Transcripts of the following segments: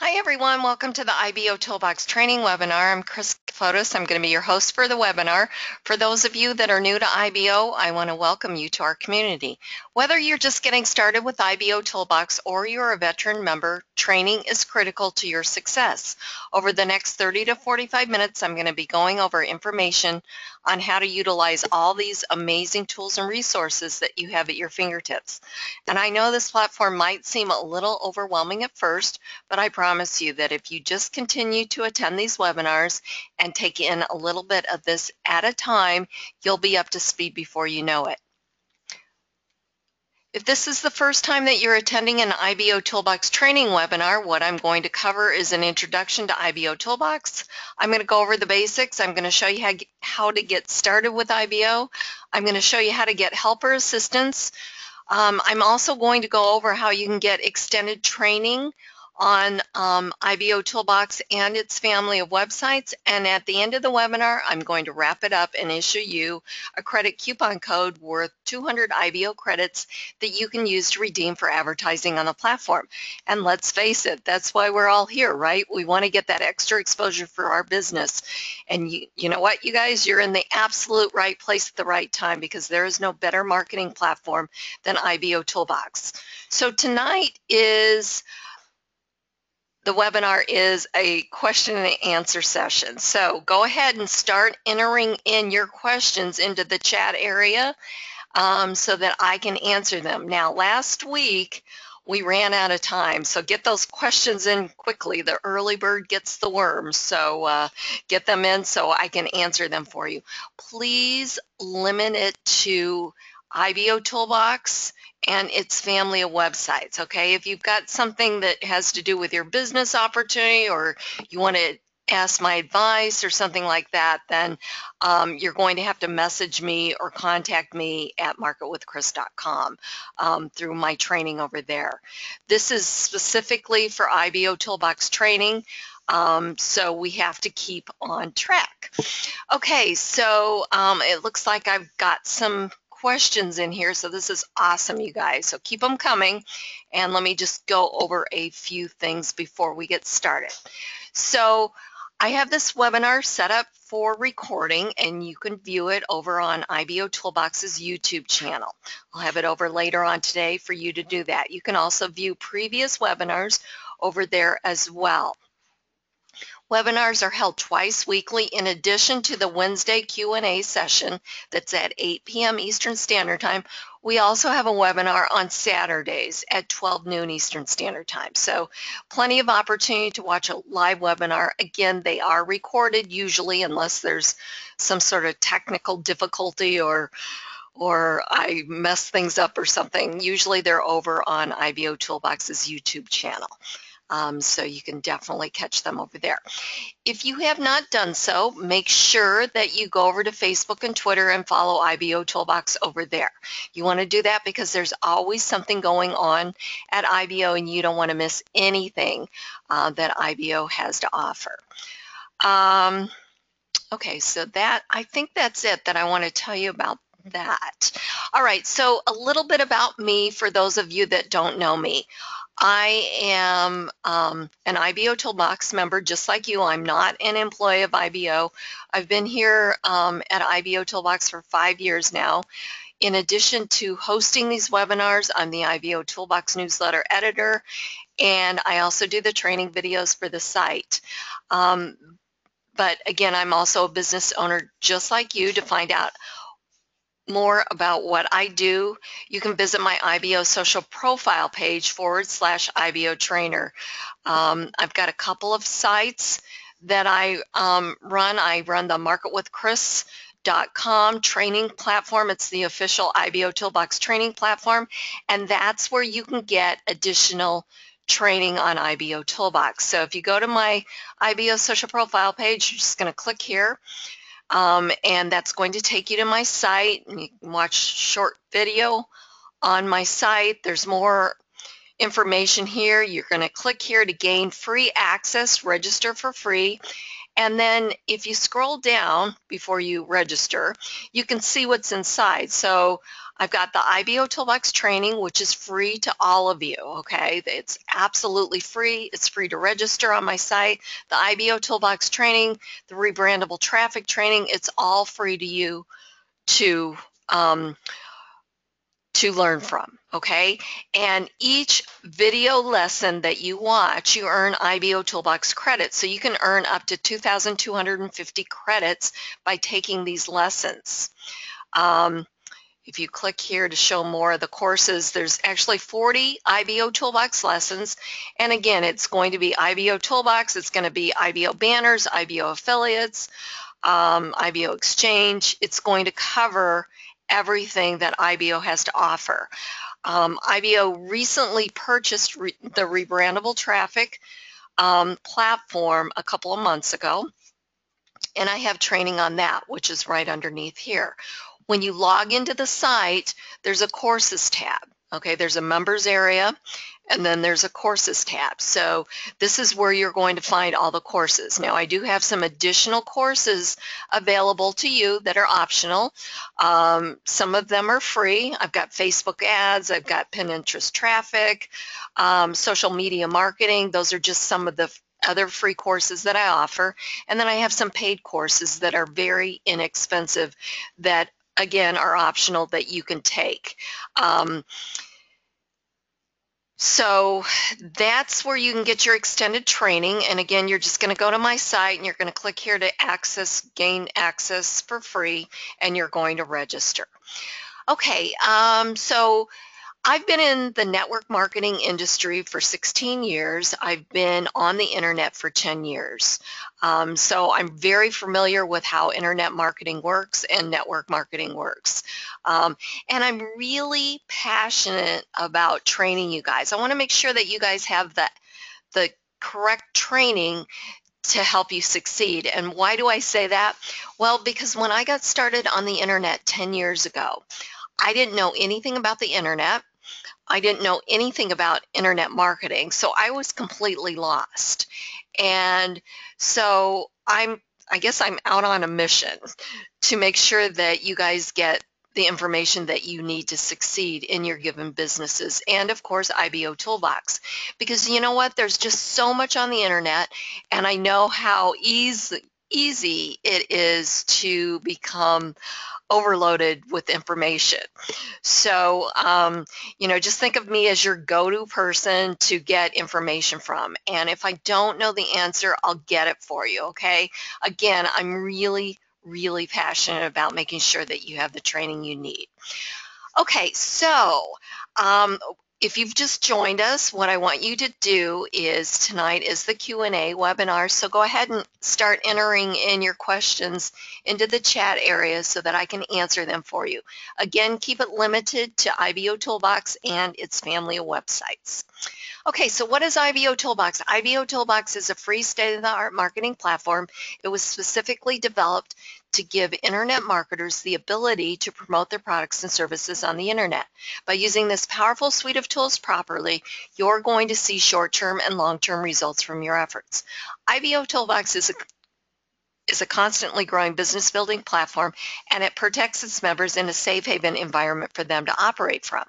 Hi everyone, welcome to the IBOtoolbox training webinar. I'm Chris Fotis. I'm going to be your host for the webinar. For those of you that are new to IBO, I want to welcome you to our community. Whether you're just getting started with IBOtoolbox or you're a veteran member, training is critical to your success. Over the next 30 to 45 minutes, I'm going to be going over information on how to utilize all these amazing tools and resources that you have at your fingertips. And I know this platform might seem a little overwhelming at first, but I promise you that if you just continue to attend these webinars and take in a little bit of this at a time, you'll be up to speed before you know it. If this is the first time that you're attending an IBOtoolbox training webinar, what I'm going to cover is an introduction to IBOtoolbox. I'm going to go over the basics. I'm going to show you how to get started with IBO. I'm going to show you how to get helper assistance. I'm also going to go over how you can get extended training on IBOtoolbox and its family of websites, and at the end of the webinar I'm going to wrap it up and issue you a credit coupon code worth 200 IBO credits that you can use to redeem for advertising on the platform. And let's face it, that's why we're all here, right? We want to get that extra exposure for our business. And you know what, you guys, you're in the absolute right place at the right time, because there is no better marketing platform than IBOtoolbox. So tonight the webinar is a question and answer session. So go ahead and start entering in your questions into the chat area so that I can answer them. Now, last week we ran out of time, so get those questions in quickly. The early bird gets the worm, so get them in so I can answer them for you. Please limit it to IBOtoolbox and its family of websites, okay? If you've got something that has to do with your business opportunity, or you want to ask my advice or something like that, then you're going to have to message me or contact me at marketwithchris.com through my training over there. This is specifically for IBOtoolbox training, so we have to keep on track. Okay, so it looks like I've got some questions in here, so this is awesome, you guys, so keep them coming. And let me just go over a few things before we get started. So I have this webinar set up for recording, and you can view it over on IBOtoolbox's YouTube channel. I'll have it over later on today for you to do that. You can also view previous webinars over there as well. Webinars are held twice weekly in addition to the Wednesday Q&A session that's at 8 p.m. Eastern Standard Time. We also have a webinar on Saturdays at 12 noon Eastern Standard Time. So plenty of opportunity to watch a live webinar. Again, they are recorded usually, unless there's some sort of technical difficulty or I mess things up or something. Usually they're over on IBOtoolbox's YouTube channel. So you can definitely catch them over there. If you have not done so, make sure that you go over to Facebook and Twitter and follow IBOtoolbox over there. You want to do that because there's always something going on at IBO, and you don't want to miss anything that IBO has to offer. Okay, so I think that's it that I want to tell you about that. All right, so a little bit about me for those of you that don't know me. I am an IBOtoolbox member just like you. I'm not an employee of IBO. I've been here at IBOtoolbox for 5 years now. In addition to hosting these webinars, I'm the IBOtoolbox newsletter editor, and I also do the training videos for the site. But again, I'm also a business owner just like you. To find out more about what I do, you can visit my IBO social profile page /IBO trainer. I've got a couple of sites that I run. I run the marketwithchris.com training platform. It's the official IBOtoolbox training platform, and that's where you can get additional training on IBOtoolbox. So if you go to my IBO social profile page, you're just going to click here. And that's going to take you to my site, and you can watch short video on my site. There's more information here. You're going to click here to gain free access, register for free, and then if you scroll down before you register, you can see what's inside. So I've got the IBOtoolbox training, which is free to all of you, okay? It's absolutely free. It's free to register on my site. The IBOtoolbox training, the rebrandable traffic training, it's all free to you to learn from, okay? And each video lesson that you watch, you earn IBOtoolbox credits. So you can earn up to 2,250 credits by taking these lessons. If you click here to show more of the courses, there's actually 40 IBOtoolbox lessons. And again, it's going to be IBOtoolbox, it's going to be IBO banners, IBO affiliates, IBO exchange. It's going to cover everything that IBO has to offer. IBO recently purchased the rebrandable traffic platform a couple of months ago, and I have training on that, which is right underneath here. When you log into the site, there's a courses tab. Okay, there's a members area, and then there's a courses tab. So this is where you're going to find all the courses. Now, I do have some additional courses available to you that are optional. Some of them are free. I've got Facebook ads, I've got Pinterest traffic, social media marketing. Those are just some of the other free courses that I offer. And then I have some paid courses that are very inexpensive that, again, are optional that you can take. So that's where you can get your extended training. And again, you're just going to go to my site and you're going to click here to gain access for free, and you're going to register. Okay, so I've been in the network marketing industry for 16 years. I've been on the internet for 10 years. So I'm very familiar with how internet marketing works and network marketing works. And I'm really passionate about training you guys. I want to make sure that you guys have the correct training to help you succeed. And why do I say that? Well, because when I got started on the internet 10 years ago, I didn't know anything about the internet. I didn't know anything about internet marketing, so I was completely lost. And so I guess I'm out on a mission to make sure that you guys get the information that you need to succeed in your given businesses, and of course IBOtoolbox, because you know what, there's just so much on the internet, and I know how easy it is to become overloaded with information. So, you know, just think of me as your go-to person to get information from. And if I don't know the answer, I'll get it for you, okay? Again, I'm really, really passionate about making sure that you have the training you need. Okay, so if you've just joined us, what I want you to do is tonight is the Q&A webinar, so go ahead and start entering in your questions into the chat area so that I can answer them for you. Again, keep it limited to IBOtoolbox and its family of websites. Okay, so what is IBOtoolbox? IBOtoolbox is a free state-of-the-art marketing platform. It was specifically developed to give internet marketers the ability to promote their products and services on the internet. By using this powerful suite of tools properly, you're going to see short-term and long-term results from your efforts. IBOtoolbox is a constantly growing business building platform, and it protects its members in a safe haven environment for them to operate from.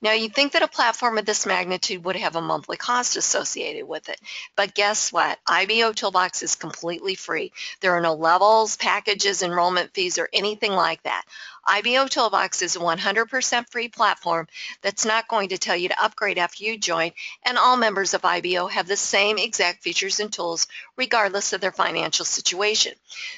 Now, you'd think that a platform of this magnitude would have a monthly cost associated with it, but guess what? IBOtoolbox is completely free. There are no levels, packages, enrollment fees, or anything like that. IBOtoolbox is a 100% free platform that's not going to tell you to upgrade after you join, and all members of IBO have the same exact features and tools regardless of their financial situation.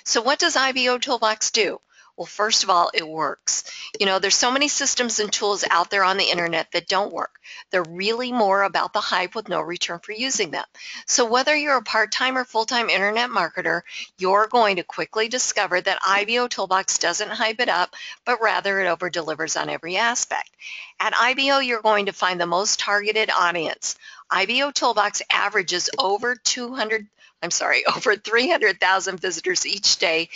So what does IBOtoolbox do? Well, first of all, it works. You know, there's so many systems and tools out there on the internet that don't work. They're really more about the hype with no return for using them. So whether you're a part-time or full-time internet marketer, you're going to quickly discover that IBOtoolbox doesn't hype it up, but rather it over-delivers on every aspect. At IBO, you're going to find the most targeted audience. IBOtoolbox averages over 300,000 visitors each day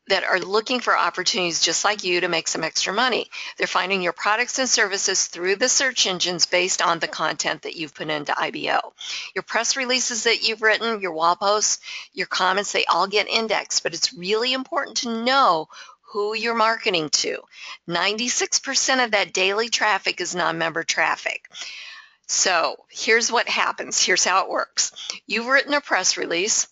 that are looking for opportunities just like you to make some extra money. They're finding your products and services through the search engines based on the content that you've put into IBO. Your press releases that you've written, your wall posts, your comments, they all get indexed, but it's really important to know who you're marketing to. 96% of that daily traffic is non-member traffic. So here's what happens. Here's how it works. You've written a press release,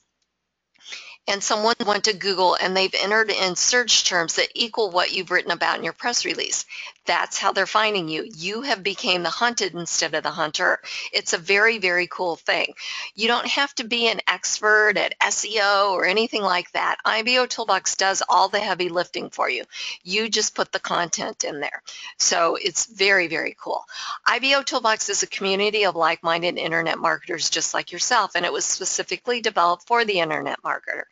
and someone went to Google and they've entered in search terms that equal what you've written about in your press release. That's how they're finding you. You have become the hunted instead of the hunter. It's a very, very cool thing. You don't have to be an expert at SEO or anything like that. IBOtoolbox does all the heavy lifting for you. You just put the content in there. So it's very, very cool. IBOtoolbox is a community of like-minded internet marketers just like yourself, and it was specifically developed for the internet marketer.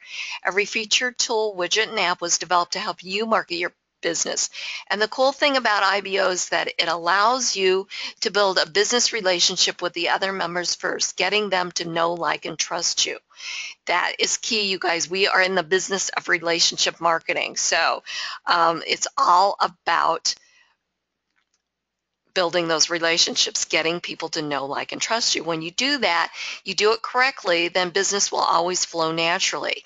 Every feature, tool, widget, and app was developed to help you market your business. And the cool thing about IBO is that it allows you to build a business relationship with the other members first, getting them to know, like, and trust you. That is key, you guys. We are in the business of relationship marketing. So it's all about building those relationships, getting people to know, like, and trust you. When you do that, you do it correctly, then business will always flow naturally.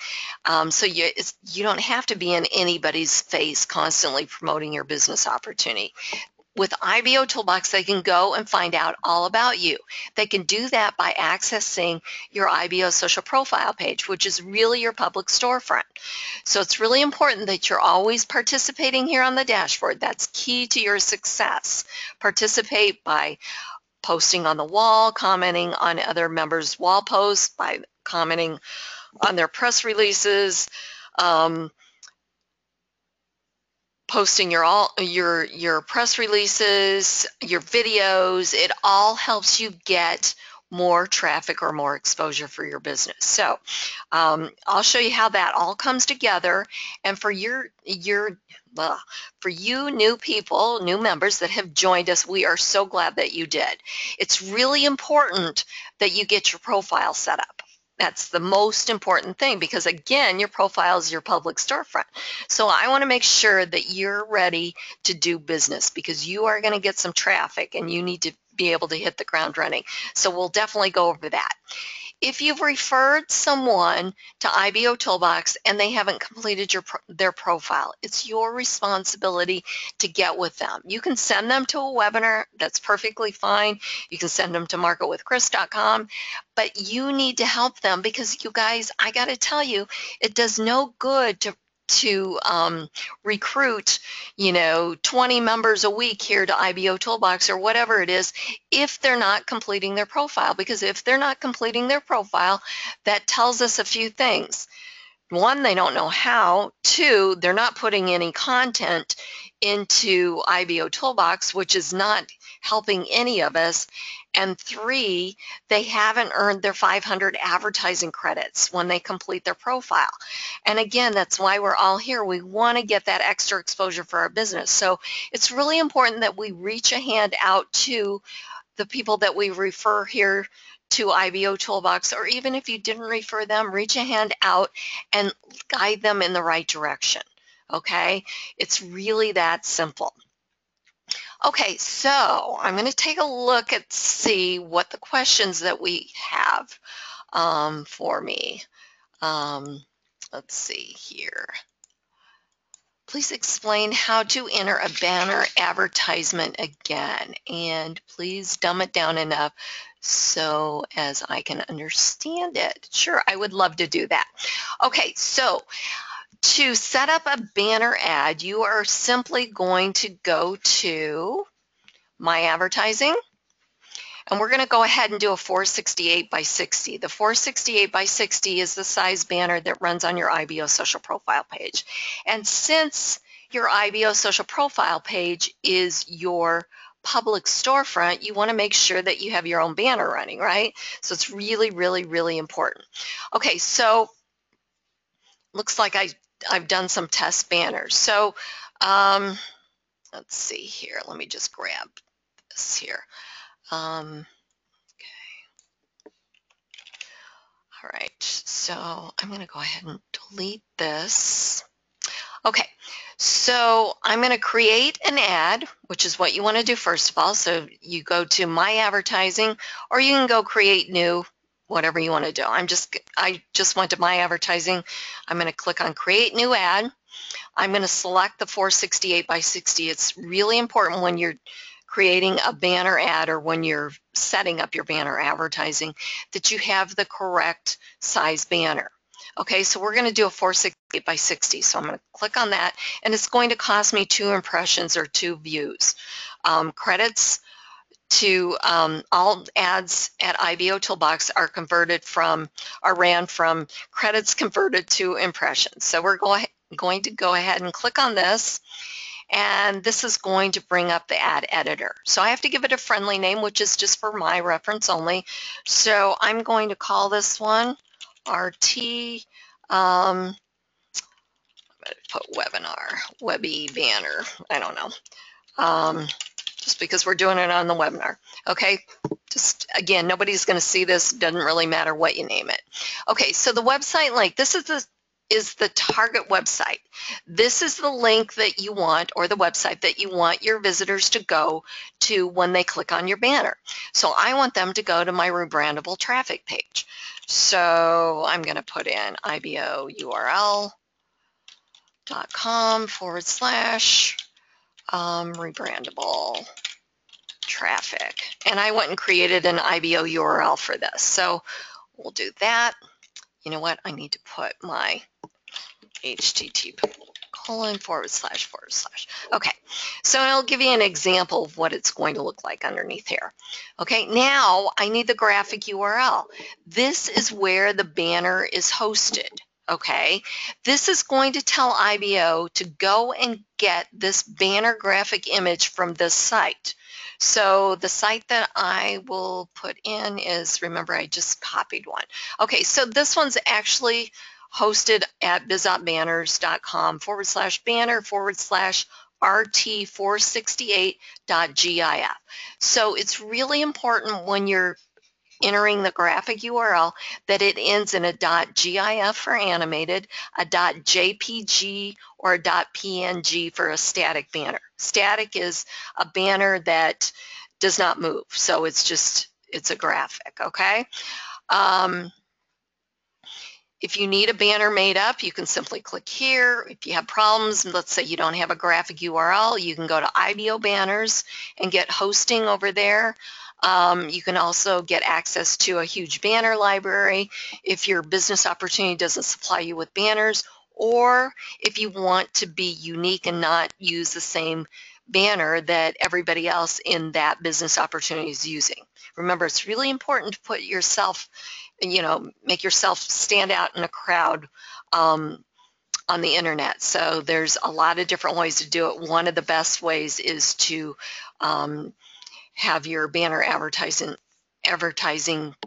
So you don't have to be in anybody's face constantly promoting your business opportunity. With IBOtoolbox, they can go and find out all about you. They can do that by accessing your IBO social profile page, which is really your public storefront. So it's really important that you're always participating here on the dashboard. That's key to your success. Participate by posting on the wall, commenting on other members' wall posts, by commenting on their press releases, posting your press releases, your videos. It all helps you get more traffic or more exposure for your business. So I'll show you how that all comes together. And for you new people, new members that have joined us, we are so glad that you did. It's really important that you get your profile set up. That's the most important thing, because again, your profile is your public storefront. So I want to make sure that you're ready to do business, because you are going to get some traffic and you need to be able to hit the ground running. So we'll definitely go over that. If you've referred someone to IBOtoolbox and they haven't completed their profile, it's your responsibility to get with them. You can send them to a webinar. That's perfectly fine. You can send them to marketwithchris.com, but you need to help them, because you guys, I got to tell you, it does no good to recruit 20 members a week here to IBOtoolbox or whatever it is if they're not completing their profile. Because if they're not completing their profile, that tells us a few things. One, they don't know how. Two, they're not putting any content into IBOtoolbox, which is not helping any of us. And three, they haven't earned their 500 advertising credits when they complete their profile. And again, that's why we're all here. We want to get that extra exposure for our business. So it's really important that we reach a hand out to the people that we refer here to IBOtoolbox, or even if you didn't refer them, reach a hand out and guide them in the right direction. Okay? It's really that simple. Okay, so I'm going to take a look at see what the questions that we have for me. Let's see here. Please explain how to enter a banner advertisement again, and please dumb it down enough so as I can understand it. Sure, I would love to do that. Okay, so to set up a banner ad, you are simply going to go to My Advertising, and we're going to go ahead and do a 468 by 60. The 468 by 60 is the size banner that runs on your IBO social profile page. And since your IBO social profile page is your public storefront, you want to make sure that you have your own banner running, right? So it's really, really, really important. Okay, so looks like I've done some test banners. So let's see here. Let me just grab this here. Okay. All right, so I'm going to go ahead and delete this. Okay, so I'm going to create an ad, which is what you want to do first of all. So you go to My Advertising, or you can go create new, whatever you want to do. I just went to My Advertising. I'm going to click on Create New Ad. I'm going to select the 468 by 60. It's really important when you're creating a banner ad or when you're setting up your banner advertising that you have the correct size banner. Okay, so we're going to do a 468 by 60. So I'm going to click on that, and it's going to cost me 2 impressions or 2 views. Credits to all ads at IBOtoolbox are ran from credits converted to impressions. So we're going to go ahead and click on this, and this is going to bring up the ad editor. So I have to give it a friendly name, which is just for my reference only. So I'm going to call this one RT, put webinar, Webby banner, I don't know, just because we're doing it on the webinar. Okay, just again, nobody's going to see this, doesn't really matter what you name it. Okay, so the website link, this is the target website. This is the link that you want, or the website that you want your visitors to go to when they click on your banner. So I want them to go to my rebrandable traffic page. So I'm going to put in IBOURL.com/rebrandable traffic. And I went and created an IBO URL for this. So we'll do that. You know what? I need to put my http://. Okay, so I'll give you an example of what it's going to look like underneath here. Okay, now I need the graphic URL. This is where the banner is hosted. Okay, this is going to tell IBO to go and get this banner graphic image from this site. So the site that I will put in is, remember I just copied one. Okay, so this one's actually hosted at bizopbanner.com/banner/RT468.gif. So it's really important when you're entering the graphic URL that it ends in a .gif for animated, a .jpg, or a .png for a static banner. Static is a banner that does not move, so it's a graphic, okay? If you need a banner made up, you can simply click here. If you have problems, let's say you don't have a graphic URL, you can go to IBO Banners and get hosting over there. You can also get access to a huge banner library if your business opportunity doesn't supply you with banners, or if you want to be unique and not use the same banner that everybody else in that business opportunity is using. Remember, it's really important to put yourself, make yourself stand out in a crowd on the internet. So there's a lot of different ways to do it. One of the best ways is to have your banner advertising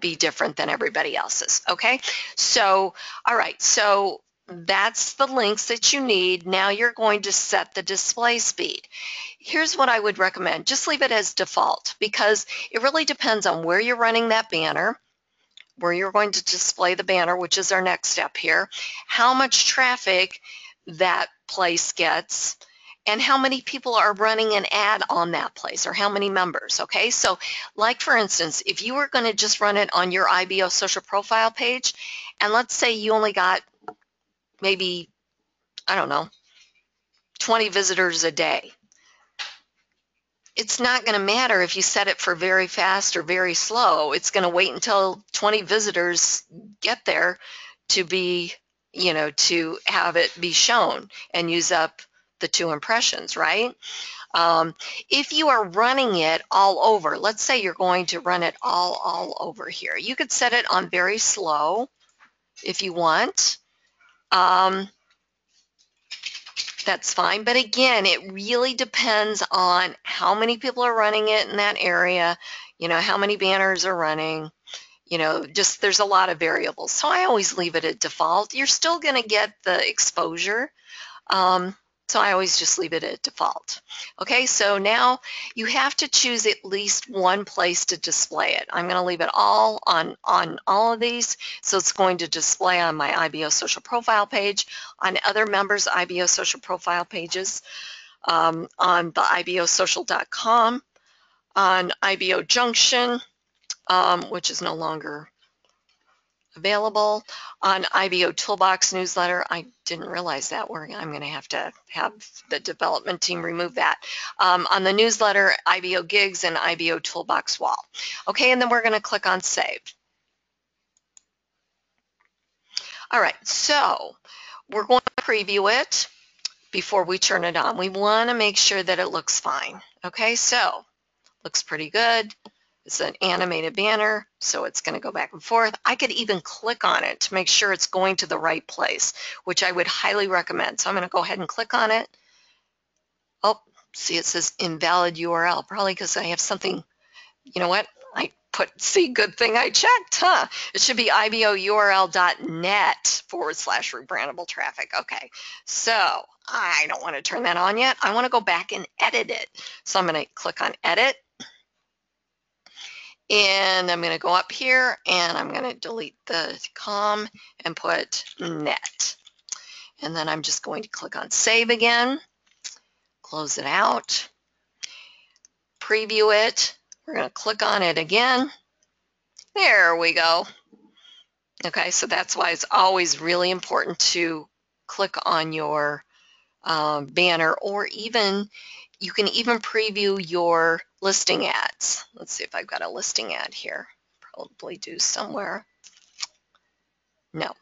be different than everybody else's. Okay, so all right, so that's the links that you need. Now you're going to set the display speed. Here's what I would recommend. Just leave it as default, because it really depends on where you're running that banner, where you're going to display the banner, which is our next step here, how much traffic that place gets, and how many people are running an ad on that place, or how many members, okay? So like for instance, if you were going to just run it on your IBO social profile page, and let's say you only got maybe, I don't know, 20 visitors a day, it's not going to matter if you set it for very fast or very slow. It's going to wait until 20 visitors get there to be, to have it be shown and use up the 2 impressions, right? If you are running it all over, let's say you're going to run it all over here. You could set it on very slow if you want. That's fine, but again, it really depends on how many people are running it in that area, how many banners are running, just there's a lot of variables. So I always leave it at default. You're still going to get the exposure, so I always just leave it at default. Okay, so now you have to choose at least one place to display it. I'm going to leave it all on all of these, so it's going to display on my IBO social profile page, on other members' IBO social profile pages, on the IBOsocial.com, on IBO Junction, which is no longer available on IBOtoolbox newsletter. I didn't realize that. I'm going to have the development team remove that. On the newsletter, IBO gigs and IBOtoolbox wall. Okay, and then we're going to click on save. All right, so we're going to preview it before we turn it on. We want to make sure that it looks fine. Okay, so looks pretty good. It's an animated banner, so it's going to go back and forth. I could even click on it to make sure it's going to the right place, which I would highly recommend. So I'm going to go ahead and click on it. Oh, see, it says invalid URL, probably because I have something, you know what? See, good thing I checked, huh? It should be ibourl.net/rebrandable traffic. Okay, so I don't want to turn that on yet. I want to go back and edit it. So I'm going to click on edit. And I'm going to go up here and I'm going to delete the com and put net. And then I'm just going to click on save again, close it out, preview it. We're going to click on it again. There we go. Okay, so that's why it's always really important to click on your banner, or even you can even preview your listing ads. Let's see if I've got a listing ad here. Probably do somewhere. No.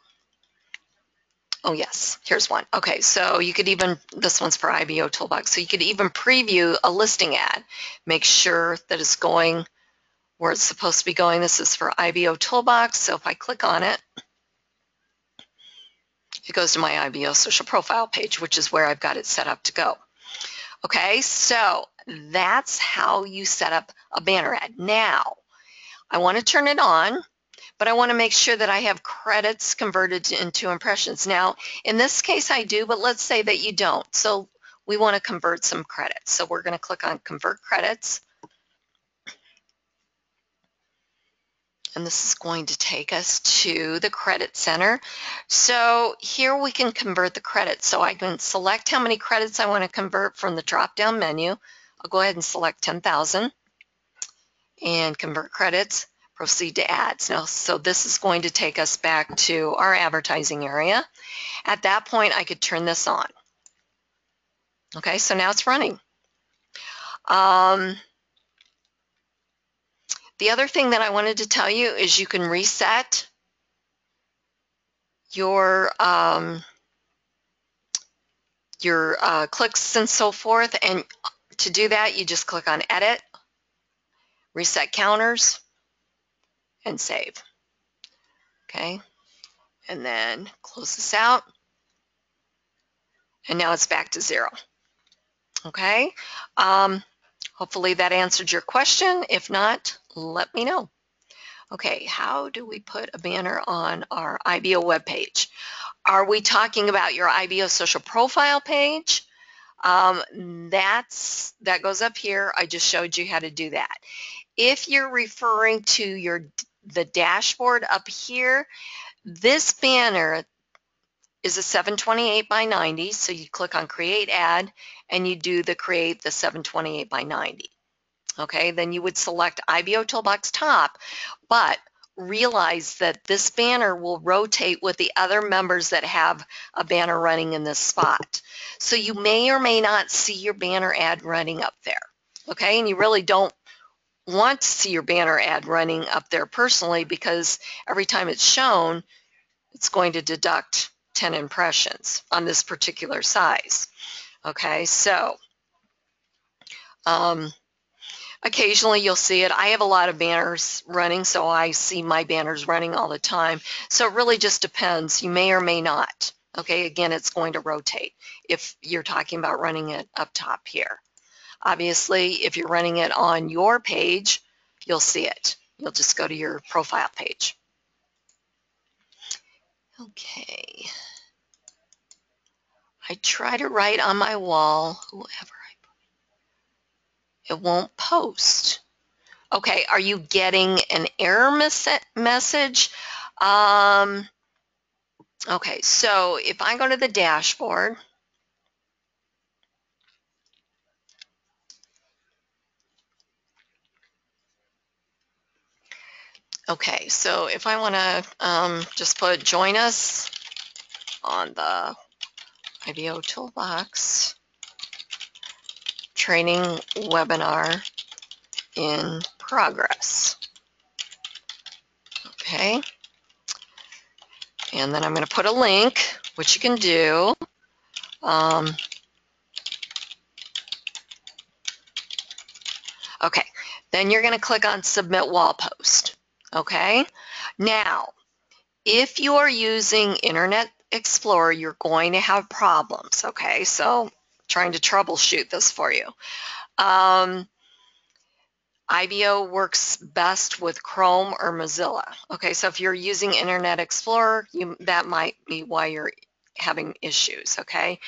Oh yes, here's one. Okay, so you could even, this one's for IBOtoolbox, so you could even preview a listing ad. Make sure that it's going where it's supposed to be going. This is for IBOtoolbox, so if I click on it, it goes to my IBO social profile page, which is where I've got it set up to go. Okay, so that's how you set up a banner ad. Now, I want to turn it on, but I want to make sure that I have credits converted into impressions. Now, in this case, I do, but let's say that you don't. So we want to convert some credits. So we're going to click on Convert Credits. And this is going to take us to the Credit Center. So here we can convert the credits. So I can select how many credits I want to convert from the drop-down menu. I'll go ahead and select 10,000 and convert credits. Proceed to ads. Now, so this is going to take us back to our advertising area. At that point, I could turn this on. Okay, so now it's running. The other thing that I wanted to tell you is you can reset your clicks and so forth. And to do that, you just click on Edit, Reset Counters, and Save. Okay, and then close this out. And now it's back to 0. Okay, hopefully that answered your question. If not, let me know. Okay, how do we put a banner on our IBO webpage? Are we talking about your IBO social profile page? That goes up here. I just showed you how to do that. If you're referring to the dashboard up here, this banner is a 728 by 90, so you click on Create Ad and you do create the 728 by 90. Okay, then you would select IBOtoolbox top, but realize that this banner will rotate with the other members that have a banner running in this spot. So you may or may not see your banner ad running up there. Okay, and you really don't want to see your banner ad running up there personally, because every time it's shown, it's going to deduct 10 impressions on this particular size. Okay, so occasionally you'll see it. I have a lot of banners running, so I see my banners running all the time. So it really just depends. You may or may not. Okay, again, it's going to rotate if you're talking about running it up top here. Obviously, if you're running it on your page, you'll see it. You'll just go to your profile page. Okay. I try to write on my wall, whoever it won't post. Okay, are you getting an error message? Okay, so if I go to the dashboard, Okay, so if I want to just put join us on the IBOtoolbox training webinar in progress. Okay, and then I'm going to put a link, which you can do. Okay, then you're going to click on Submit Wall Post. Okay, now if you are using Internet Explorer, you're going to have problems. Okay, so trying to troubleshoot this for you. IBO works best with Chrome or Mozilla. Okay, so if you're using Internet Explorer, that might be why you're having issues. Okay,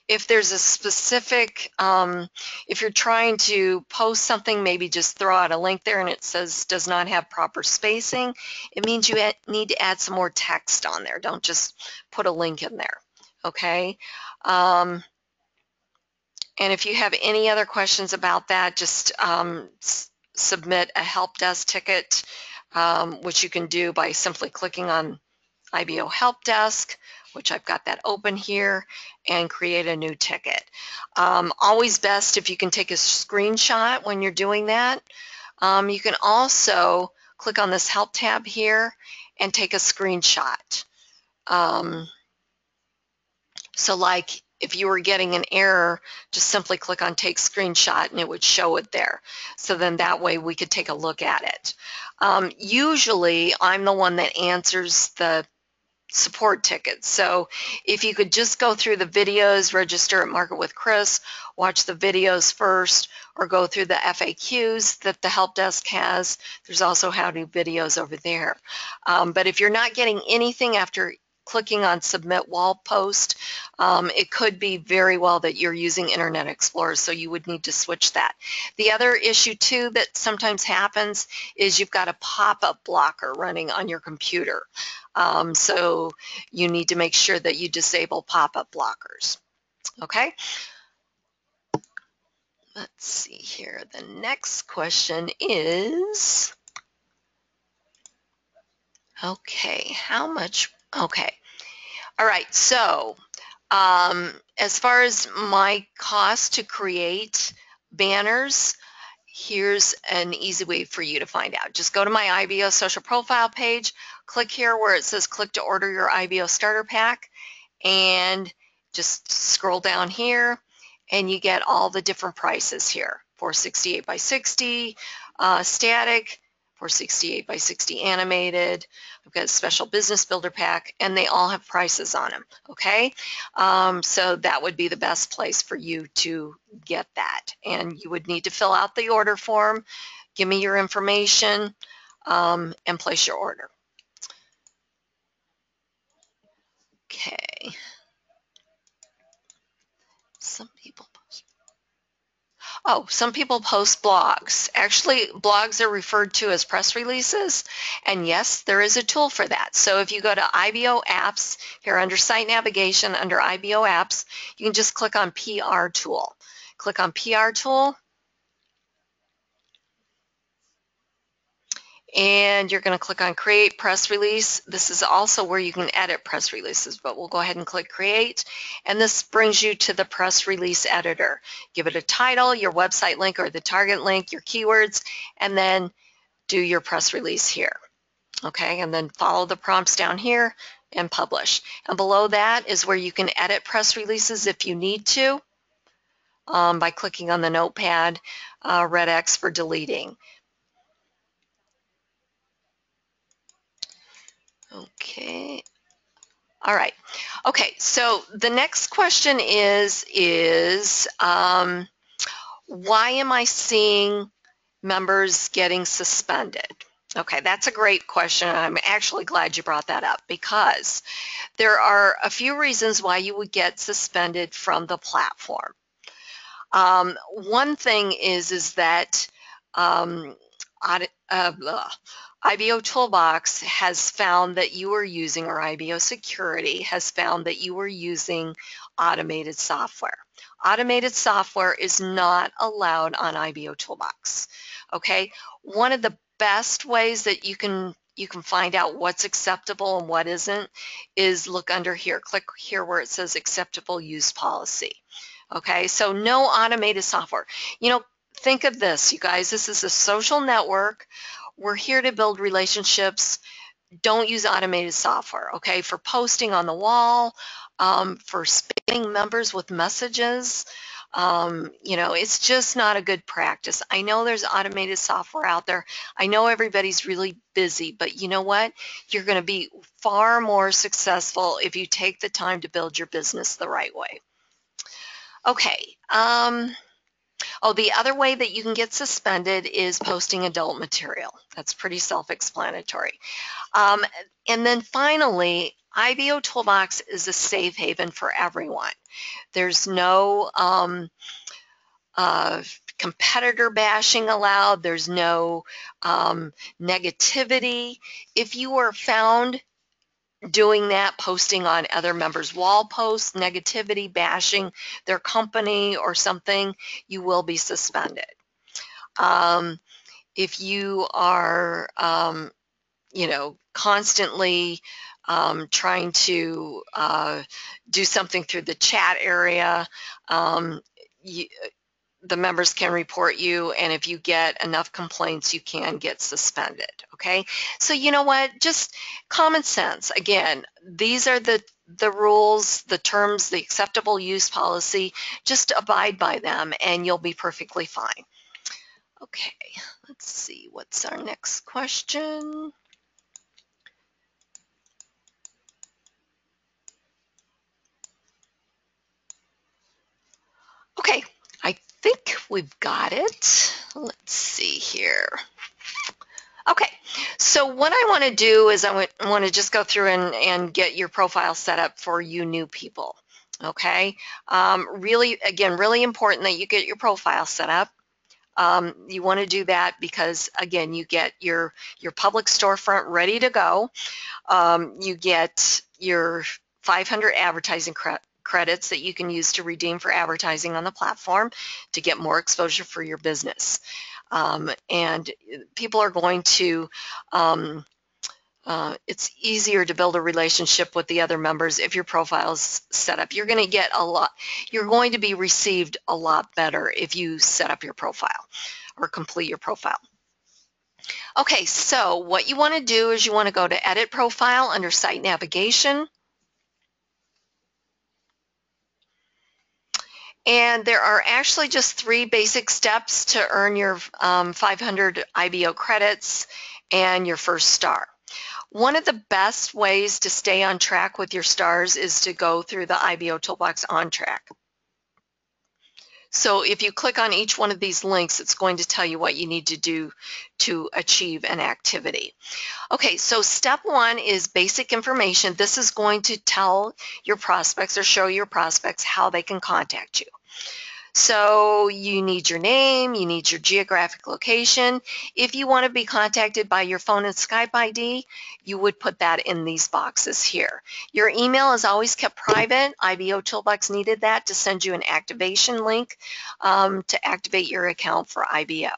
if there's a specific, if you're trying to post something, maybe just throw out a link there and it says does not have proper spacing, it means you need to add some more text on there. Don't just put a link in there. Okay. And if you have any other questions about that, just submit a help desk ticket, which you can do by simply clicking on IBO Help Desk, which I've got that open here, and create a new ticket. Always best if you can take a screenshot when you're doing that. You can also click on this Help tab here and take a screenshot. So like if you were getting an error, just simply click on Take Screenshot and it would show it there. So then that way we could take a look at it. Usually I'm the one that answers the support tickets. So if you could just go through the videos, register at Market with Chris, watch the videos first, or go through the FAQs that the help desk has. There's also how-to videos over there. But if you're not getting anything after clicking on Submit Wall Post, it could be very well that you're using Internet Explorer, so you would need to switch that. The other issue too that sometimes happens is you've got a pop-up blocker running on your computer. So you need to make sure that you disable pop-up blockers. Okay. Let's see here. The next question is, okay, how much? Okay. All right. So as far as my cost to create banners, here's an easy way for you to find out. Just go to my IBO social profile page, click here where it says click to order your IBO starter pack, and just scroll down here and you get all the different prices here. 468 by 60 static, 468 by 60 animated. I've got a special business builder pack, and they all have prices on them. Okay, so that would be the best place for you to get that, and you would need to fill out the order form, give me your information, and place your order. Okay. Some people post. Oh, some people post blogs. Actually, blogs are referred to as press releases, and yes, there is a tool for that. So if you go to IBO Apps, here under Site Navigation, under IBO Apps, you can just click on PR Tool. Click on PR Tool, and you're going to click on Create Press Release. This is also where you can edit press releases, but we'll go ahead and click Create, and this brings you to the press release editor. Give it a title, your website link or the target link, your keywords, and then do your press release here. Okay, and then follow the prompts down here and publish. And below that is where you can edit press releases if you need to by clicking on the notepad, red X for deleting. Okay. All right. Okay. So the next question is why am I seeing members getting suspended? Okay, that's a great question. I'm actually glad you brought that up because there are a few reasons why you would get suspended from the platform. One thing is that IBOtoolbox has found that you are using, or IBO Security has found that you are using automated software. Automated software is not allowed on IBOtoolbox. Okay, one of the best ways that you can you can find out what's acceptable and what isn't is look under here. Click here where it says acceptable use policy. Okay, so no automated software. You know, think of this, you guys. This is a social network. We're here to build relationships. Don't use automated software, okay? For posting on the wall, for spamming members with messages, you know, it's just not a good practice. I know there's automated software out there. I know everybody's really busy, but you know what? You're going to be far more successful if you take the time to build your business the right way. Okay. Oh, the other way that you can get suspended is posting adult material. That's pretty self-explanatory. And then finally, IBOtoolbox is a safe haven for everyone. There's no competitor bashing allowed. There's no negativity. If you are found doing that, posting on other members' wall posts, negativity, bashing their company or something, you will be suspended. If you are, you know, constantly trying to do something through the chat area, the members can report you, and if you get enough complaints, you can get suspended, okay? So you know what, just common sense. Again, these are the rules, the terms, the acceptable use policy. Just abide by them and you'll be perfectly fine. Okay, let's see, what's our next question? Okay, I think we've got it. Let's see here. Okay, so what I want to do is I want to just go through and get your profile set up for you new people. Okay, really, again, really important that you get your profile set up. You want to do that because, again, you get your public storefront ready to go. You get your 500 advertising credits that you can use to redeem for advertising on the platform to get more exposure for your business. And people are going to, it's easier to build a relationship with the other members if your profile is set up. You're going to get a lot, you're going to be received a lot better if you set up your profile or complete your profile. Okay, so what you want to do is you want to go to Edit Profile under Site Navigation. And there are actually just 3 basic steps to earn your 500 IBO credits and your first star. One of the best ways to stay on track with your stars is to go through the IBOtoolbox On Track. So if you click on each one of these links, it's going to tell you what you need to do to achieve an activity. Okay, so step 1 is basic information. This is going to tell your prospects or show your prospects how they can contact you. So you need your name, you need your geographic location. If you want to be contacted by your phone and Skype ID, you would put that in these boxes here. Your email is always kept private. IBOtoolbox needed that to send you an activation link to activate your account for IBO.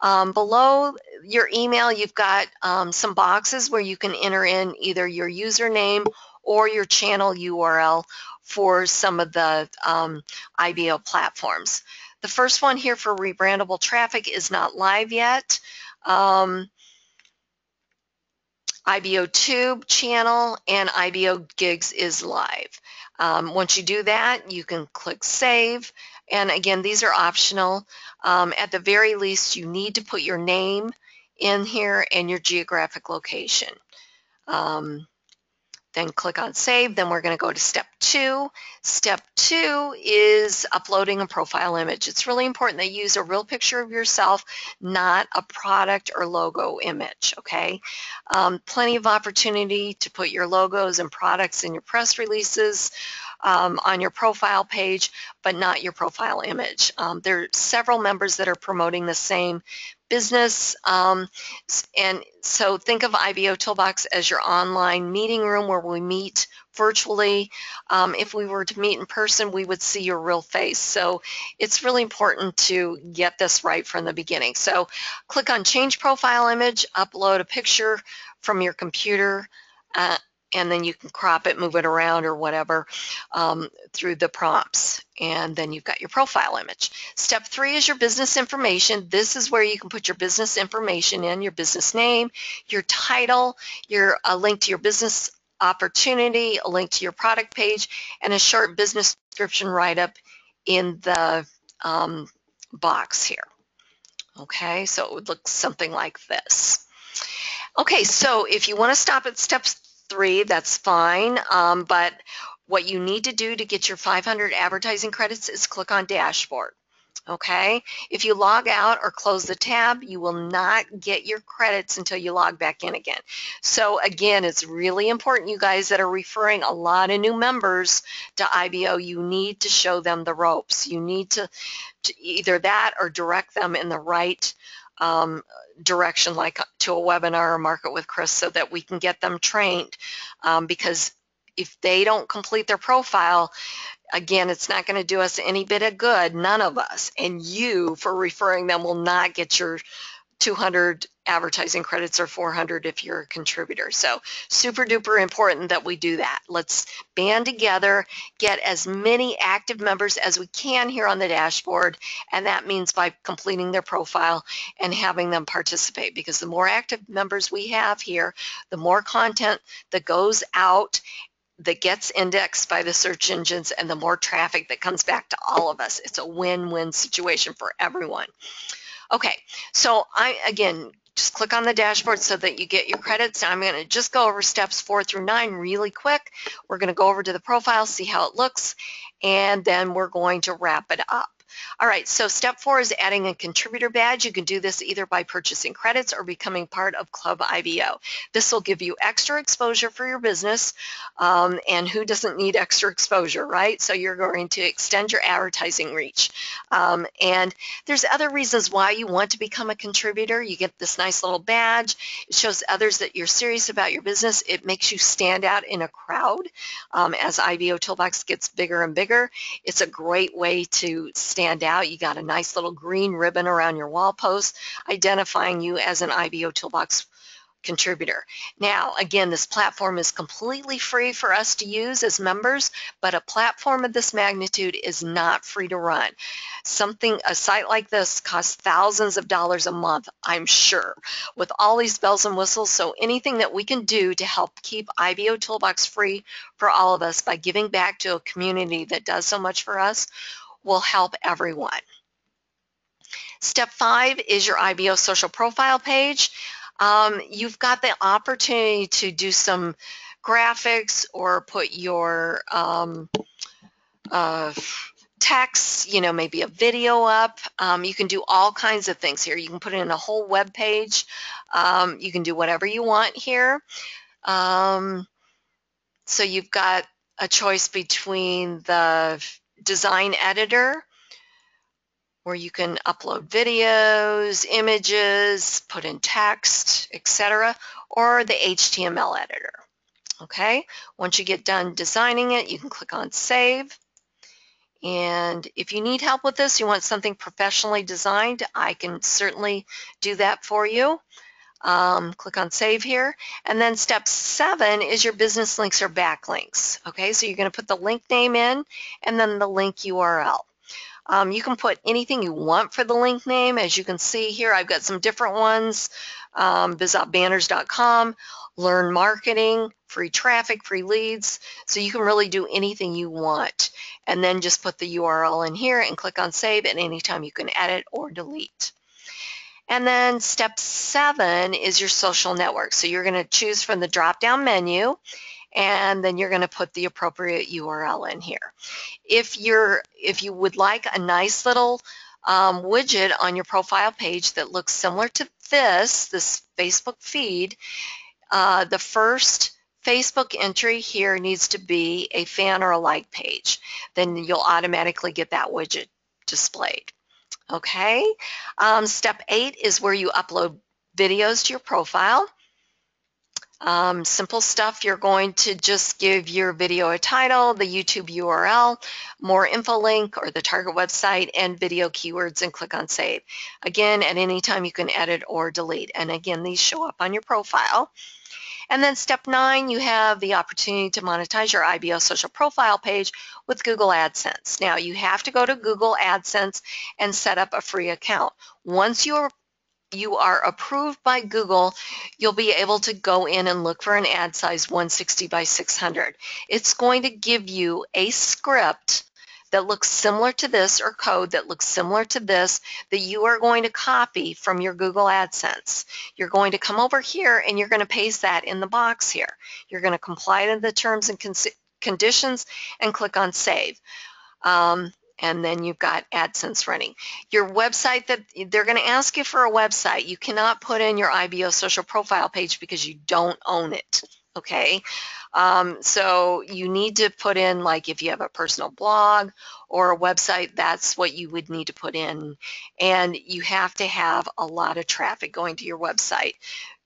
Below your email, you've got some boxes where you can enter in either your username or your channel URL for some of the IBO platforms. The first one here for rebrandable traffic is not live yet. IBOTube channel and IBO Gigs is live. Once you do that, you can click Save. And again, these are optional. At the very least, you need to put your name in here and your geographic location. Then click on Save. Then we're going to go to Step 2. Step 2 is uploading a profile image. It's really important that you use a real picture of yourself, not a product or logo image, okay? Plenty of opportunity to put your logos and products in your press releases on your profile page, but not your profile image. There are several members that are promoting the same business, and so think of IBOtoolbox as your online meeting room where we meet virtually. If we were to meet in person, we would see your real face. So it's really important to get this right from the beginning. So click on Change Profile Image, upload a picture from your computer, and then you can crop it, move it around or whatever through the prompts. And then you've got your profile image. Step 3 is your business information. This is where you can put your business information in, your business name, your title, a link to your business opportunity, a link to your product page, and a short business description write-up in the box here. Okay, so it would look something like this. Okay, so if you want to stop at step 3, that's fine, but what you need to do to get your 500 advertising credits is click on Dashboard. Okay, if you log out or close the tab, you will not get your credits until you log back in again. So again, it's really important, you guys that are referring a lot of new members to IBO, you need to show them the ropes. You need to either that or direct them in the right direction, like to a webinar or Market with Chris, so that we can get them trained. Because if they don't complete their profile, again, it's not going to do us any bit of good, none of us. And you, for referring them, will not get your 200 advertising credits or 400 if you're a contributor. So super duper important that we do that. Let's band together, get as many active members as we can here on the dashboard, and that means by completing their profile and having them participate, because the more active members we have here, the more content that goes out that gets indexed by the search engines and the more traffic that comes back to all of us. It's a win-win situation for everyone. Okay, so again, just click on the dashboard so that you get your credits. Now I'm going to just go over steps 4 through 9 really quick. We're going to go over to the profile, see how it looks, and then we're going to wrap it up. All right, so step 4 is adding a contributor badge. You can do this either by purchasing credits or becoming part of Club IBO. This will give you extra exposure for your business, and who doesn't need extra exposure, right? So you're going to extend your advertising reach. And there's other reasons why you want to become a contributor. You get this nice little badge. It shows others that you're serious about your business. It makes you stand out in a crowd. As IBOtoolbox gets bigger and bigger, it's a great way to stand out. You got a nice little green ribbon around your wall post identifying you as an IBOtoolbox contributor. Now, again, this platform is completely free for us to use as members, but a platform of this magnitude is not free to run. A site like this costs thousands of dollars a month, I'm sure, with all these bells and whistles. So anything that we can do to help keep IBOtoolbox free for all of us by giving back to a community that does so much for us will help everyone. Step 5 is your IBO social profile page. You've got the opportunity to do some graphics or put your text, maybe a video up. You can do all kinds of things here. You can put in a whole web page. You can do whatever you want here. So you've got a choice between the design editor, where you can upload videos, images, put in text, etc., or the HTML editor. Okay, once you get done designing it, you can click on Save. And if you need help with this, you want something professionally designed, I can certainly do that for you. Click on Save here. And then step 7 is your business links or backlinks. Okay, so you're going to put the link name in and then the link URL. You can put anything you want for the link name. As you can see here, I've got some different ones. bizopbanners.com, learn marketing, free traffic, free leads. So you can really do anything you want. And then just put the URL in here and click on Save, and anytime you can edit or delete. And then step 7 is your social network. So you're going to choose from the drop-down menu, and then you're going to put the appropriate URL in here. If you would like a nice little widget on your profile page that looks similar to this Facebook feed, the first Facebook entry here needs to be a fan or a like page. Then you'll automatically get that widget displayed. Okay. Step 8 is where you upload videos to your profile. Simple stuff. You're going to just give your video a title, the YouTube URL, more info link or the target website, and video keywords, and click on Save. Again, at any time you can edit or delete. And again, these show up on your profile. And then step 9, you have the opportunity to monetize your IBO social profile page with Google AdSense. Now, you have to go to Google AdSense and set up a free account. Once you are approved by Google, you'll be able to go in and look for an ad size 160 by 600. It's going to give you a script that looks similar to this, or code that looks similar to this, that you are going to copy from your Google AdSense. You're going to come over here and you're going to paste that in the box here. You're going to comply to the terms and conditions and click on Save. And then you've got AdSense running. Your website, that they're going to ask you for a website. You cannot put in your IBO social profile page because you don't own it, okay? So you need to put in, like, if you have a personal blog or a website, that's what you would need to put in. And you have to have a lot of traffic going to your website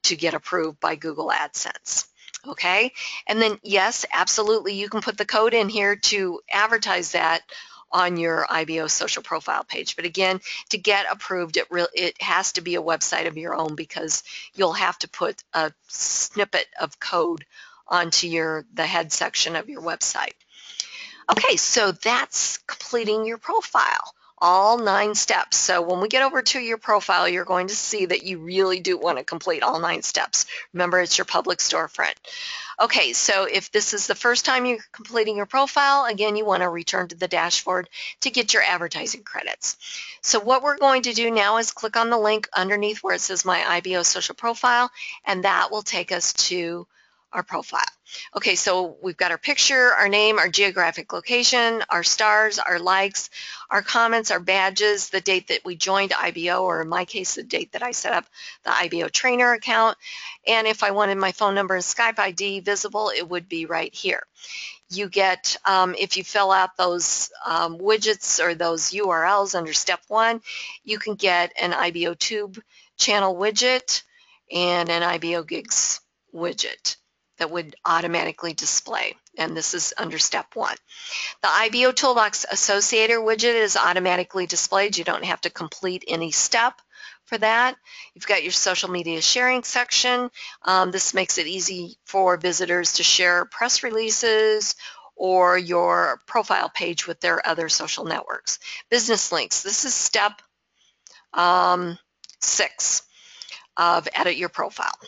to get approved by Google AdSense. Okay, and then yes, absolutely, you can put the code in here to advertise that on your IBO social profile page. But again, to get approved, it has to be a website of your own, because you'll have to put a snippet of code onto the head section of your website. Okay, so that's completing your profile, all 9 steps. So when we get over to your profile, you're going to see that you really do want to complete all 9 steps. Remember, it's your public storefront. Okay, so if this is the first time you're completing your profile, again, you want to return to the dashboard to get your advertising credits. So what we're going to do now is click on the link underneath where it says My IBO Social Profile, and that will take us to our profile. Okay, so we've got our picture, our name, our geographic location, our stars, our likes, our comments, our badges, the date that we joined IBO, or in my case, the date that I set up the IBO trainer account. And if I wanted my phone number and Skype ID visible, it would be right here. You get, if you fill out those widgets or those URLs under step 1, you can get an IBOTube channel widget and an IBO Gigs widget that would automatically display, and this is under step 1. The IBOtoolbox Associator widget is automatically displayed. You don't have to complete any step for that. You've got your social media sharing section. This makes it easy for visitors to share press releases or your profile page with their other social networks. Business links. This is step 6 of Edit Your Profile.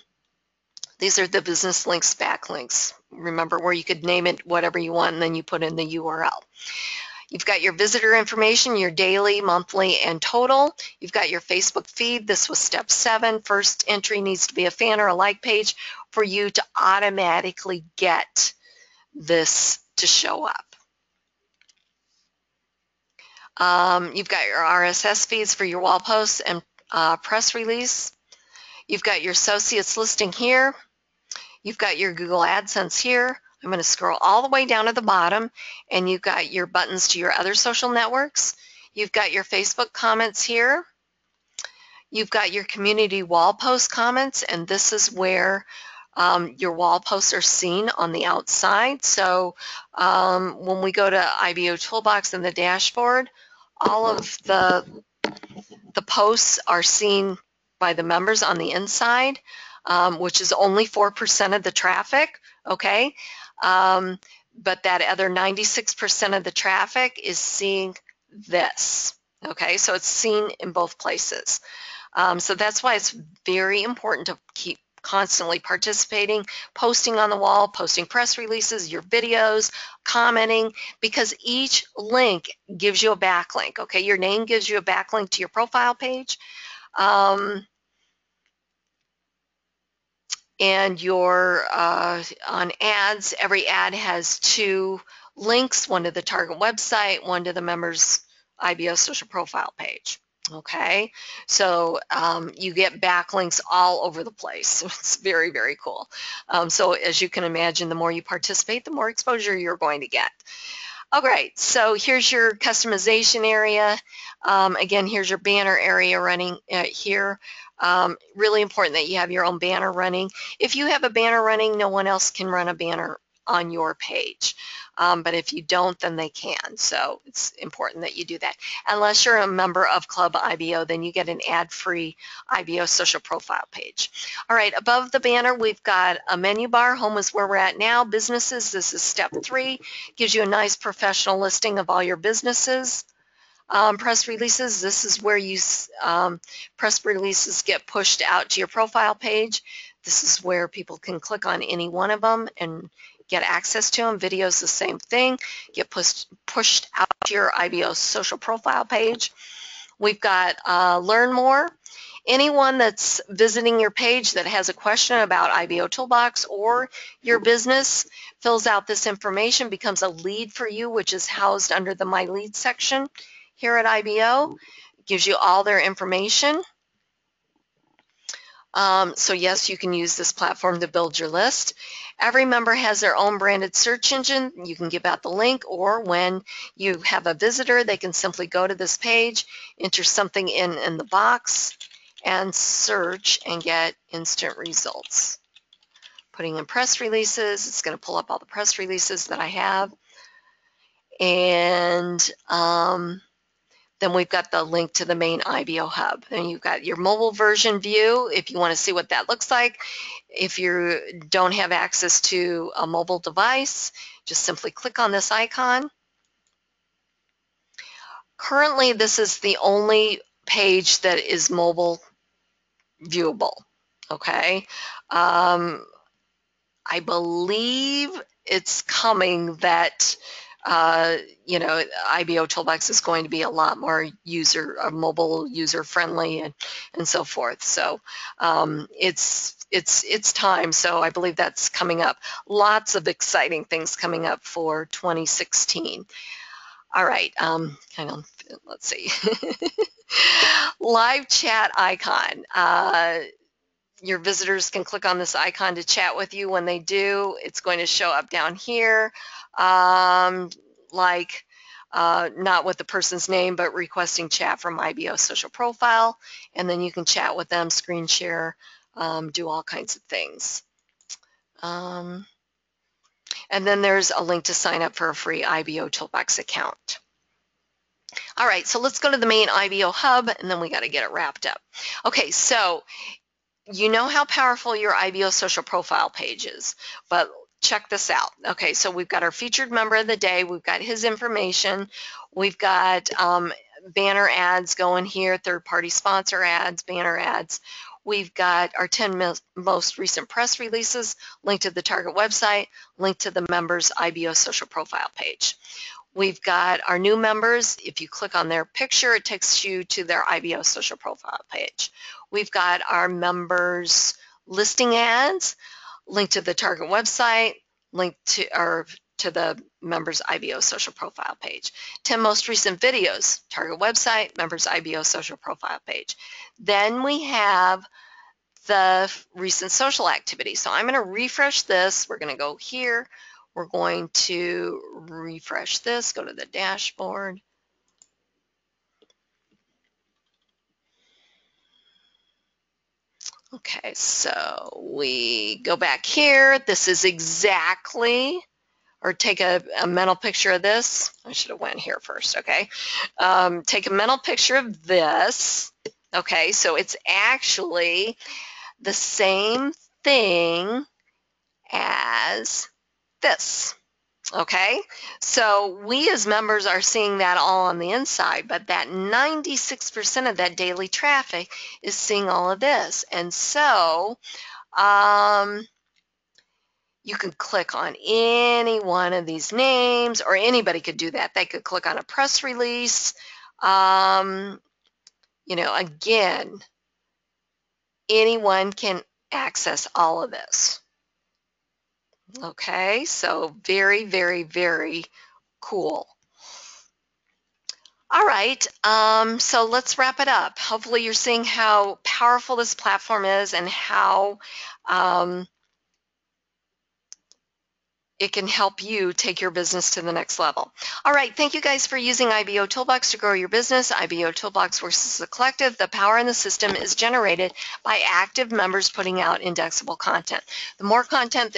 These are the business links, backlinks. Remember, where you could name it whatever you want, and then you put in the URL. You've got your visitor information, your daily, monthly, and total. You've got your Facebook feed. This was step 7. First entry needs to be a fan or a like page for you to automatically get this to show up. You've got your RSS feeds for your wall posts and press release. You've got your associates listing here. You've got your Google AdSense here. I'm going to scroll all the way down to the bottom, and you've got your buttons to your other social networks. You've got your Facebook comments here. You've got your community wall post comments, and this is where your wall posts are seen on the outside. So when we go to IBOtoolbox in the dashboard, all of the posts are seen by the members on the inside, which is only 4% of the traffic, okay? But that other 96% of the traffic is seeing this, okay? So it's seen in both places. So that's why it's very important to keep constantly participating, posting on the wall, posting press releases, your videos, commenting, because each link gives you a backlink, okay? Your name gives you a backlink to your profile page. And your on ads, every ad has 2 links, one to the target website, one to the member's IBO social profile page. Okay, so you get backlinks all over the place. It's very, very cool. So as you can imagine, the more you participate, the more exposure you're going to get. All right, so here's your customization area. Again, here's your banner area running here. Really important that you have your own banner running. If you have a banner running, no one else can run a banner on your page. But if you don't, then they can. So it's important that you do that. Unless you're a member of Club IBO, then you get an ad-free IBO social profile page. All right, above the banner, we've got a menu bar. Home is where we're at now. Businesses, this is step 3. Gives you a nice professional listing of all your businesses. Press releases, this is where you press releases get pushed out to your profile page. This is where people can click on any one of them and get access to them. Videos, the same thing, get pushed out to your IBO social profile page. We've got Learn More. Anyone that's visiting your page that has a question about IBOtoolbox or your business fills out this information, becomes a lead for you, which is housed under the My Lead section here at IBO. It gives you all their information. So yes, you can use this platform to build your list. Every member has their own branded search engine. You can give out the link, or when you have a visitor, they can simply go to this page, enter something in the box, and search and get instant results. Putting in press releases, it's going to pull up all the press releases that I have. And then we've got the link to the main IBO hub. And you've got your mobile version view if you want to see what that looks like. If you don't have access to a mobile device, just simply click on this icon. Currently, this is the only page that is mobile viewable. Okay. I believe it's coming that IBOtoolbox is going to be a lot more mobile user friendly and so forth. So it's time. So I believe that's coming up. Lots of exciting things coming up for 2016. All right, hang on, let's see. Live chat icon. Your visitors can click on this icon to chat with you. When they do, it's going to show up down here, not with the person's name, but requesting chat from IBO social profile. And then you can chat with them, screen share, do all kinds of things. And then there's a link to sign up for a free IBOtoolbox account. All right, so let's go to the main IBO hub, and then we got to get it wrapped up. Okay, so you know how powerful your IBO social profile page is, but check this out. Okay, so we've got our featured member of the day. We've got his information. We've got banner ads going here, third-party sponsor ads, banner ads. We've got our 10 most recent press releases, link to the target website, link to the members' IBO social profile page. We've got our new members. If you click on their picture, it takes you to their IBO social profile page. We've got our members' listing ads, link to the target website, link to the members' IBO social profile page. 10 most recent videos, target website, members' IBO social profile page. Then we have the recent social activity. So I'm going to refresh this. We're going to go here. We're going to refresh this, go to the dashboard. Okay, so we go back here. This is exactly, or take a mental picture of this. I should have went here first, okay? Take a mental picture of this. Okay, so it's actually the same thing as this. Okay, so we as members are seeing that all on the inside, but that 96% of that daily traffic is seeing all of this. And so you can click on any one of these names, or anybody could do that. They could click on a press release. Again, anyone can access all of this. Okay, so very, very, very cool. All right, so let's wrap it up. Hopefully you're seeing how powerful this platform is and how it can help you take your business to the next level. All right, thank you guys for using IBOtoolbox to grow your business. IBOtoolbox works as a collective. The power in the system is generated by active members putting out indexable content. The more content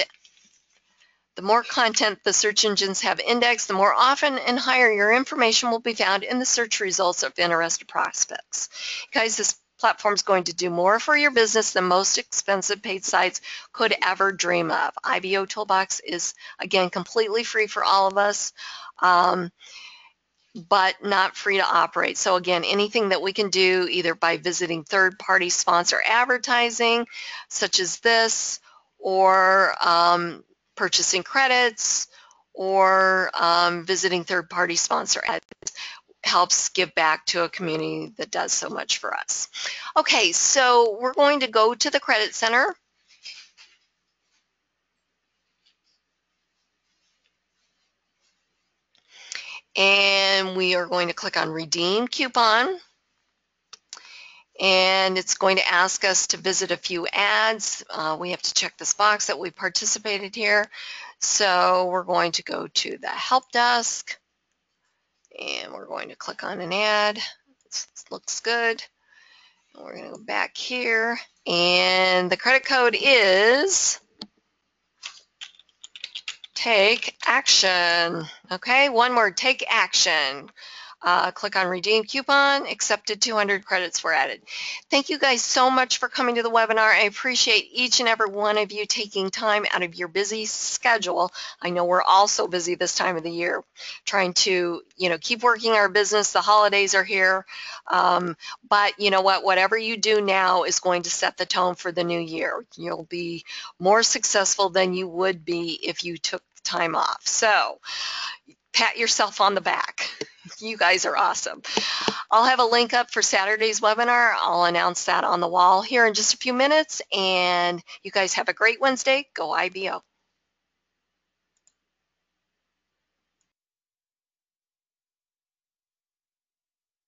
The more content the search engines have indexed, the more often and higher your information will be found in the search results of interested prospects. Guys, this platform is going to do more for your business than most expensive paid sites could ever dream of. IBOtoolbox is, again, completely free for all of us. But not free to operate. So again, anything that we can do either by visiting third-party sponsor advertising, such as this, or purchasing credits, or visiting third-party sponsor ads, helps give back to a community that does so much for us. Okay, so we're going to go to the Credit Center. And we are going to click on Redeem Coupon. And it's going to ask us to visit a few ads. We have to check this box that we participated here. So we're going to go to the help desk, and we're going to click on an ad. This looks good. We're going to go back here, and the credit code is Take Action. Okay, one word, Take Action. Click on Redeem Coupon, accepted, 200 credits were added. Thank you guys so much for coming to the webinar. I appreciate each and every one of you taking time out of your busy schedule. I know we're all so busy this time of the year, trying to, keep working our business. The holidays are here. But you know what? Whatever you do now is going to set the tone for the new year. You'll be more successful than you would be if you took time off. So pat yourself on the back. You guys are awesome. I'll have a link up for Saturday's webinar. I'll announce that on the wall here in just a few minutes. And you guys have a great Wednesday. Go IBO.